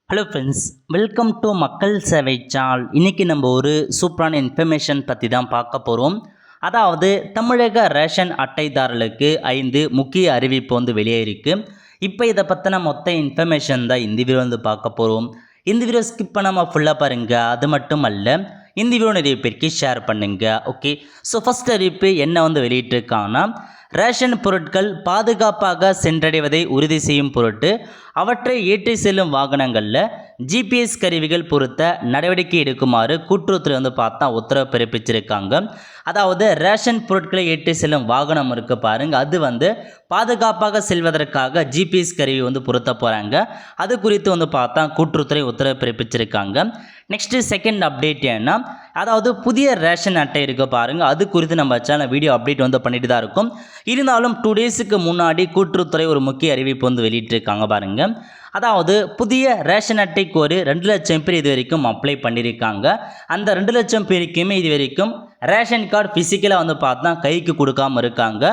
Hello friends, welcome to மக்கள் சேவை சால். இன்றைக்கி நம்ம ஒரு சூப்பரான இன்ஃபர்மேஷன் பற்றி தான் பார்க்க போகிறோம். அதாவது தமிழக ரேஷன் அட்டைதாரர்களுக்கு 5 முக்கிய அறிவிப்பு வெளியே இருக்குது. இப்போ இதை பற்றின மொத்த இன்ஃபர்மேஷன் தான் இந்த வீடியோ பார்க்க போகிறோம். இந்த வீடியோ ஸ்கிப் பண்ணாமல் ஃபுல்லாக பாருங்கள். அது மட்டும் அல்ல, இந்த வீடியோ நிறைய பேருக்கு ஷேர் பண்ணுங்கள். ஓகே, ஸோ ஃபஸ்ட் அறிவிப்பு என்ன வெளியிட்டிருக்காங்கன்னா, ரேஷன் பொருட்கள் பாதுகாப்பாக சென்றடைவதை உறுதி செய்யும் பொருட்டு அவற்றை ஏற்றி செல்லும் வாகனங்களில் ஜிபிஎஸ் கருவிகள் பொருத்த நடவடிக்கை எடுக்குமாறு கூட்டுறவுத்துறை பார்த்தா உத்தரவு பிறப்பிச்சிருக்காங்க. அதாவது ரேஷன் பொருட்களை ஏற்றி செல்லும் வாகனம் இருக்குது பாருங்கள், அது பாதுகாப்பாக செல்வதற்காக ஜிபிஎஸ் கருவி பொருத்த போகிறாங்க. அது குறித்து பார்த்தா கூட்டுறவுத்துறை உத்தரவு பிறப்பிச்சிருக்காங்க. நெக்ஸ்ட்டு செகண்ட் அப்டேட் ஏன்னா, அதாவது புதிய ரேஷன் அட்டை இருக்குது பாருங்கள், அது குறித்து நம்ம சேனல் வீடியோ அப்டேட் பண்ணிட்டு தான் இருக்கும். இருந்தாலும் 2 டேஸுக்கு முன்னாடி கூட்டுறவுத்துறை ஒரு முக்கிய அறிவிப்பு வெளியிட்டிருக்காங்க பாருங்கள். அதாவது புதிய ரேஷன் அட்டைக்கு ஒரு 2 லட்சம் பேர் இது வரைக்கும் அப்ளை பண்ணியிருக்காங்க. அந்த 2 லட்சம் பேருக்குமே இது வரைக்கும் ரேஷன் கார்டு ஃபிசிக்கலாக பார்த்தா கைக்கு கொடுக்காமல் இருக்காங்க.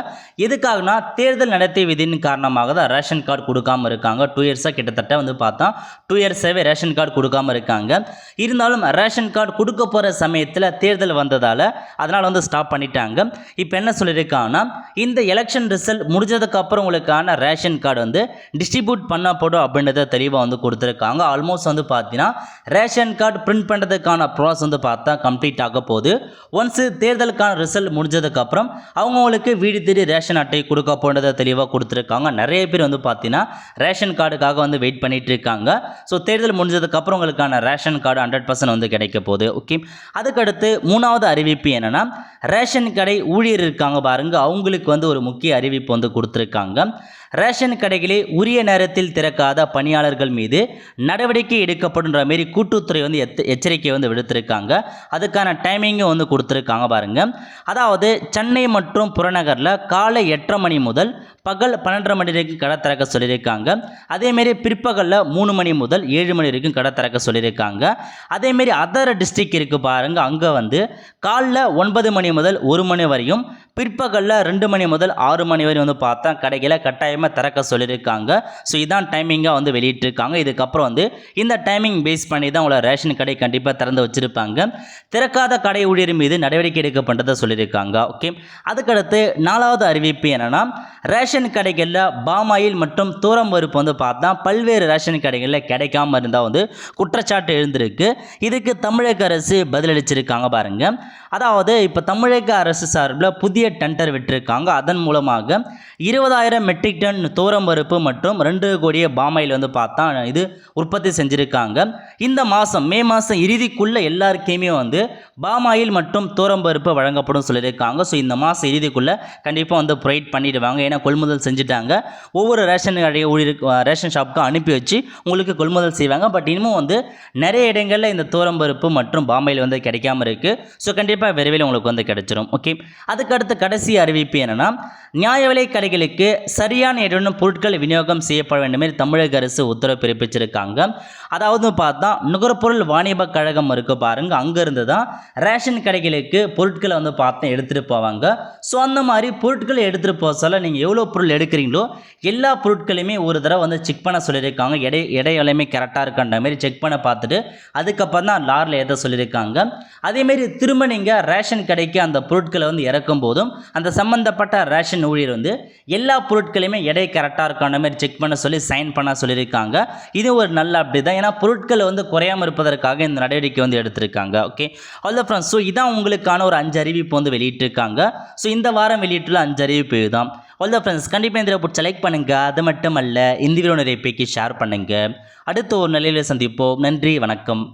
எதுக்காகனா, தேர்தல் நடத்தை விதியின் காரணமாக தான் ரேஷன் கார்டு கொடுக்காமல் இருக்காங்க. 2 இயர்ஸாக கிட்டத்தட்ட பார்த்தா 2 இயர்ஸாகவே ரேஷன் கார்டு கொடுக்காமல் இருக்காங்க. இருந்தாலும் ரேஷன் கார்டு கொடுக்க போகிற சமயத்தில் தேர்தல் வந்ததால் அதனால் ஸ்டாப் பண்ணிட்டாங்க. இப்போ என்ன சொல்லியிருக்காங்கன்னா, இந்த எலெக்ஷன் ரிசல்ட் முடிஞ்சதுக்கப்புறம் உங்களுக்கான ரேஷன் கார்டு டிஸ்ட்ரிபியூட் பண்ணப்படும் அப்படின்றத தெளிவாக கொடுத்துருக்காங்க. ஆல்மோஸ்ட் பார்த்தீங்கன்னா ரேஷன் கார்டு பிரிண்ட் பண்ணுறதுக்கான ப்ராசஸ் பார்த்தா கம்ப்ளீட் ஆக போகுது. ஒன்ஸ் தேர்தலுக்கான ரிசல்ட் முடிஞ்சதுக்கப்புறம் அவங்களுக்கு வீடு தேடி ரேஷன் அட்டை கொடுக்க போன்றதை தெளிவாக கொடுத்துருக்காங்க. நிறைய பேர் பார்த்தீங்கன்னா ரேஷன் கார்டுக்காக வெயிட் பண்ணிட்டு இருக்காங்க. ஸோ தேர்தல் முடிஞ்சதுக்கப்புறம் உங்களுக்கான ரேஷன் கார்டு 100% கிடைக்க போகுது. ஓகே, அதுக்கடுத்து 3வது அறிவிப்பு என்னென்னா, ரேஷன் கடை ஊழியர் இருக்காங்க பாருங்க, அவங்களுக்கு ஒரு முக்கிய அறிவிப்பு கொடுத்துருக்காங்க. ரேஷன் கடைகளே உரிய நேரத்தில் திறக்காத பணியாளர்கள் மீது நடவடிக்கை எடுக்கப்படுன்ற மாரி கூட்டுத்துறை எச்சரிக்கை விடுத்திருக்காங்க. அதுக்கான டைமிங்கும் கொடுத்துருக்காங்க பாருங்க. அதாவது சென்னை மற்றும் புறநகரில் காலை 8:30 மணி முதல் பகல் 12:30 மணி வரைக்கும் கடை திறக்க சொல்லியிருக்காங்க. அதேமாரி பிற்பகலில் 3 மணி முதல் 7 மணி வரைக்கும் கடை திறக்க சொல்லியிருக்காங்க. அதேமாரி அதர் டிஸ்ட்ரிக்ட் இருக்குது பாருங்கள், அங்கே காலைல 9 மணி முதல் 1 மணி வரையும், பிற்பகலில் 2 மணி முதல் 6 மணி வரை பார்த்தா கடைகளை கட்டாயமாக திறக்க சொல்லியிருக்காங்க. ஸோ இதான் டைமிங்காக வெளியிட்டிருக்காங்க. இதுக்கப்புறம் இந்த டைமிங் பேஸ் பண்ணி தான் உங்களை ரேஷன் கடை கண்டிப்பாக திறந்து வச்சுருப்பாங்க. திறக்காத கடை ஊழியர் மீது நடவடிக்கை எடுக்கப்பட்டதை சொல்லியிருக்காங்க. ஓகே, அதுக்கடுத்து 4வது அறிவிப்பு என்னென்னா, ரேஷன் கடைகளில் பாமாயில் மற்றும் தூரம் பருப்பு பார்த்தா பல்வேறு ரேஷன் கடைகளில் கிடைக்காம இருந்தால் குற்றச்சாட்டு எழுந்திருக்கு. இதுக்கு தமிழக அரசு பதிலளிச்சிருக்காங்க பாருங்கள். அதாவது இப்போ தமிழக அரசு சார்பில் புதிய டெண்டர் விட்டிருக்காங்க. அதன் மூலமாக 20,000 மெட்ரிக் டன் தூரம் பருப்பு மற்றும் 2 கோடிய பாமாயில் பார்த்தா இது உற்பத்தி செஞ்சுருக்காங்க. இந்த மாதம் மே மாதம் இறுதிக்குள்ளே எல்லாருக்குமே பாமாயில் மற்றும் தூரம் பருப்பு வழங்கப்படும் சொல்லியிருக்காங்க. ஸோ இந்த மாதம் இறுதிக்குள்ளே கண்டிப்பாக ப்ரொவைட் பண்ணிடுவாங்க. ஏன்னா கொள்முதல் செஞ்சுட்டாங்க. ஒவ்வொரு ரேஷன் கடை ஊழியர் ரேஷன் ஷாப்புக்கும் அனுப்பி வச்சு உங்களுக்கு கொள்முதல் செய்வாங்க. பட் இன்னமும் நிறைய இடங்களில் இந்த தூரம் பருப்பு மற்றும் பாமாயில் கிடைக்காம இருக்குது. ஸோ கண்டிப்பாக விரைவில் உங்களுக்கு கிடைச்சிடும். ஓகே, அதுக்கடுத்து கடைசி அறிவிப்பு என்னென்னா, நியாய விலை கடைகளுக்கு சரியான இடம் பொருட்கள் விநியோகம் செய்யப்பட வேண்டும் என்று தமிழக அரசு உத்தரவு பிறப்பிச்சிருக்காங்க. அதாவது பார்த்தா நுகர்பொருள் வாணிப கழகம் இருக்குது பாருங்கள், அங்கேருந்து தான் ரேஷன் கடைகளுக்கு பொருட்களை பார்த்தா எடுத்துகிட்டு போவாங்க. ஸோ அந்த மாதிரி பொருட்களை எடுத்துகிட்டு போக சொல்ல நீங்கள் எவ்வளோ பொருள் எடுக்கிறீங்களோ எல்லா பொருட்களையுமே ஒரு தடவை செக் பண்ண சொல்லியிருக்காங்க. எடை எல்லாமே கரெக்டாக இருக்கின்ற மாதிரி செக் பண்ண பார்த்துட்டு அதுக்கப்புறம் தான் லாரில் ஏற்ற சொல்லியிருக்காங்க. அதேமாரி திரும்ப நீங்கள் ரேஷன் கடைக்கு அந்த பொருட்களை இறக்கும் போதும் அந்த சம்மந்தப்பட்ட ரேஷன் ஊழியர் எல்லா பொருட்களையுமே எடை கரெக்டாக இருக்கான மாதிரி செக் பண்ண சொல்லி சைன் பண்ண சொல்லியிருக்காங்க. இது ஒரு நல்ல அப்டேட் தான். ஏன்னா பொருட்கள் குறையாமல் இருப்பதற்காக இந்த நடவடிக்கை எடுத்திருக்காங்க. ஓகே, ஆல் ஃப்ரெண்ட்ஸ், ஸோ இதான் உங்களுக்கான ஒரு 5 அறிவிப்பு வெளியிட்டிருக்காங்க. ஸோ இந்த வாரம் வெளியிட்டுள்ள 5 அறிவிப்பு தான். ஆல் ஃப்ரெண்ட்ஸ், கண்டிப்பாக இந்த பிடிச்ச லைக் பண்ணுங்கள். அது மட்டும் அல்ல, இந்த வீடியோ நிறைய பேருக்கு ஷேர் பண்ணுங்கள். அடுத்த ஒரு நிலையில் சந்திப்போம். நன்றி, வணக்கம்.